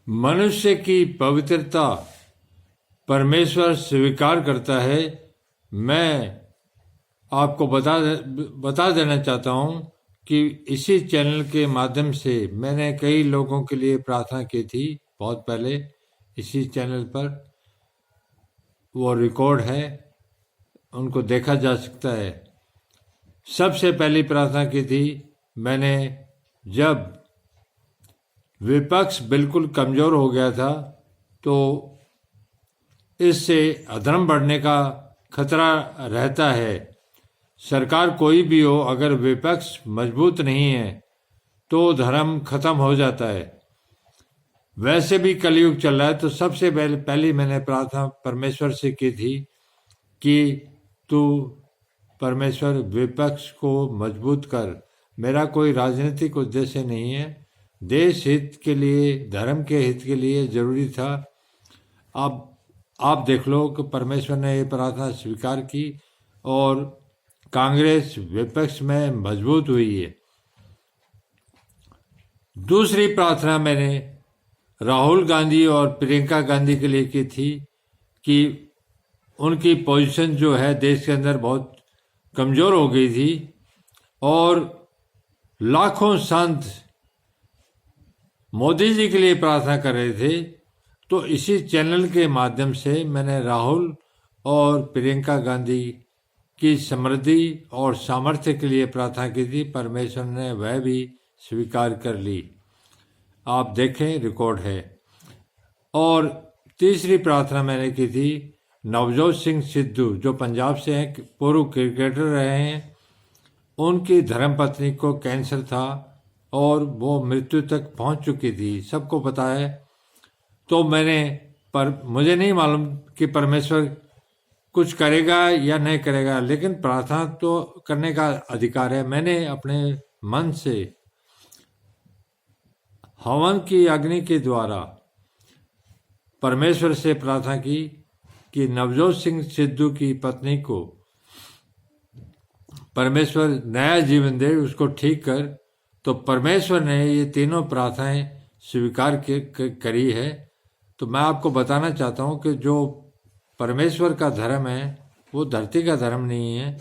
मनुष्य की पवित्रता परमेश्वर स्वीकार करता है। मैं आपको बता देना चाहता हूँ कि इसी चैनल के माध्यम से मैंने कई लोगों के लिए प्रार्थना की थी बहुत पहले। इसी चैनल पर वो रिकॉर्ड है, उनको देखा जा सकता है। सबसे पहली प्रार्थना की थी मैंने जब विपक्ष बिल्कुल कमज़ोर हो गया था, तो इससे अधर्म बढ़ने का खतरा रहता है। सरकार कोई भी हो, अगर विपक्ष मजबूत नहीं है तो धर्म खत्म हो जाता है। वैसे भी कलयुग चल रहा है, तो सबसे पहली मैंने प्रार्थना परमेश्वर से की थी कि तू परमेश्वर विपक्ष को मजबूत कर। मेरा कोई राजनीतिक उद्देश्य नहीं है, देश हित के लिए, धर्म के हित के लिए जरूरी था। अब आप देख लो कि परमेश्वर ने ये प्रार्थना स्वीकार की और कांग्रेस विपक्ष में मजबूत हुई है। दूसरी प्रार्थना मैंने राहुल गांधी और प्रियंका गांधी के लिए की थी कि उनकी पोजीशन जो है देश के अंदर बहुत कमज़ोर हो गई थी और लाखों संत मोदी जी के लिए प्रार्थना कर रहे थे। तो इसी चैनल के माध्यम से मैंने राहुल और प्रियंका गांधी की समृद्धि और सामर्थ्य के लिए प्रार्थना की थी। परमेश्वर ने वह भी स्वीकार कर ली। आप देखें, रिकॉर्ड है। और तीसरी प्रार्थना मैंने की थी नवजोत सिंह सिद्धू, जो पंजाब से हैं, पूर्व क्रिकेटर रहे हैं। उनकी धर्मपत्नी को कैंसर था और वो मृत्यु तक पहुंच चुकी थी, सबको पता है। तो मुझे नहीं मालूम कि परमेश्वर कुछ करेगा या नहीं करेगा, लेकिन प्रार्थना तो करने का अधिकार है। मैंने अपने मन से हवन की अग्नि के द्वारा परमेश्वर से प्रार्थना की कि नवजोत सिंह सिद्धू की पत्नी को परमेश्वर नया जीवन दे, उसको ठीक कर। तो परमेश्वर ने ये तीनों प्रार्थनाएं स्वीकार करी है। तो मैं आपको बताना चाहता हूँ कि जो परमेश्वर का धर्म है वो धरती का धर्म नहीं है।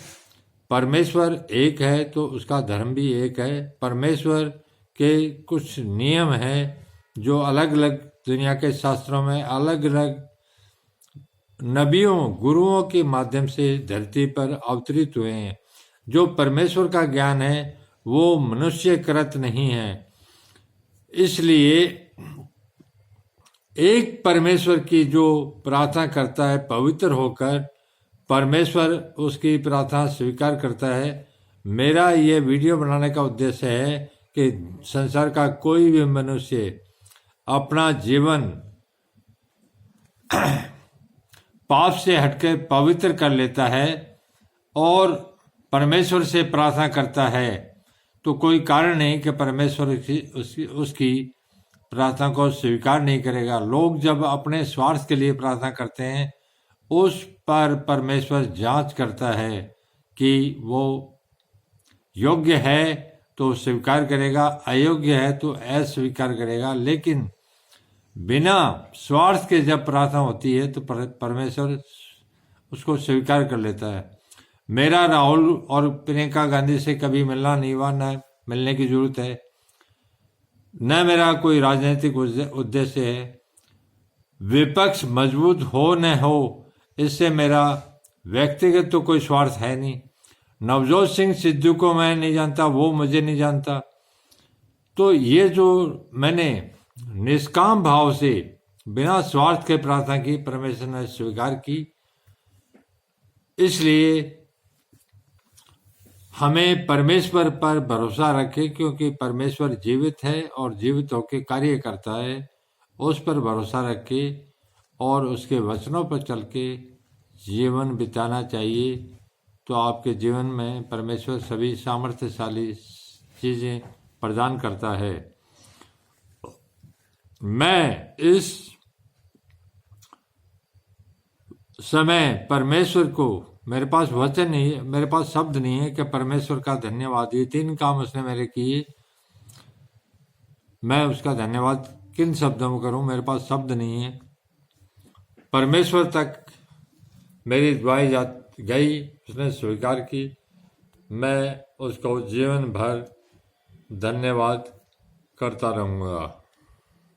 परमेश्वर एक है तो उसका धर्म भी एक है। परमेश्वर के कुछ नियम हैं जो अलग अलग दुनिया के शास्त्रों में अलग अलग नबियों गुरुओं के माध्यम से धरती पर अवतरित हुए हैं। जो परमेश्वर का ज्ञान है वो मनुष्यकृत नहीं है। इसलिए एक परमेश्वर की जो प्रार्थना करता है पवित्र होकर, परमेश्वर उसकी प्रार्थना स्वीकार करता है। मेरा ये वीडियो बनाने का उद्देश्य है कि संसार का कोई भी मनुष्य अपना जीवन पाप से हटकर पवित्र कर लेता है और परमेश्वर से प्रार्थना करता है, तो कोई कारण नहीं कि परमेश्वर उसकी प्रार्थना को स्वीकार नहीं करेगा। लोग जब अपने स्वार्थ के लिए प्रार्थना करते हैं, उस पर परमेश्वर जांच करता है कि वो योग्य है तो स्वीकार करेगा, अयोग्य है तो अस्वीकार करेगा। लेकिन बिना स्वार्थ के जब प्रार्थना होती है तो परमेश्वर उसको स्वीकार कर लेता है। मेरा राहुल और प्रियंका गांधी से कभी मिलना नहीं हुआ, न मिलने की जरूरत है, न मेरा कोई राजनीतिक उद्देश्य है। विपक्ष मजबूत हो न हो, इससे मेरा व्यक्तिगत तो कोई स्वार्थ है नहीं। नवजोत सिंह सिद्धू को मैं नहीं जानता, वो मुझे नहीं जानता। तो ये जो मैंने निष्काम भाव से बिना स्वार्थ के प्रार्थना की, परमेश्वर ने स्वीकार की। इसलिए हमें परमेश्वर पर भरोसा रखें, क्योंकि परमेश्वर जीवित है और जीवित होकर कार्य करता है। उस पर भरोसा रखें और उसके वचनों पर चल के जीवन बिताना चाहिए। तो आपके जीवन में परमेश्वर सभी सामर्थ्यशाली चीज़ें प्रदान करता है। मैं इस समय परमेश्वर को, मेरे पास वचन नहीं है, मेरे पास शब्द नहीं है कि परमेश्वर का धन्यवाद। ये 3 काम उसने मेरे किए, मैं उसका धन्यवाद किन शब्दों में करूं, मेरे पास शब्द नहीं है। परमेश्वर तक मेरी दुआएं गई, उसने स्वीकार की, मैं उसको जीवन भर धन्यवाद करता रहूँगा।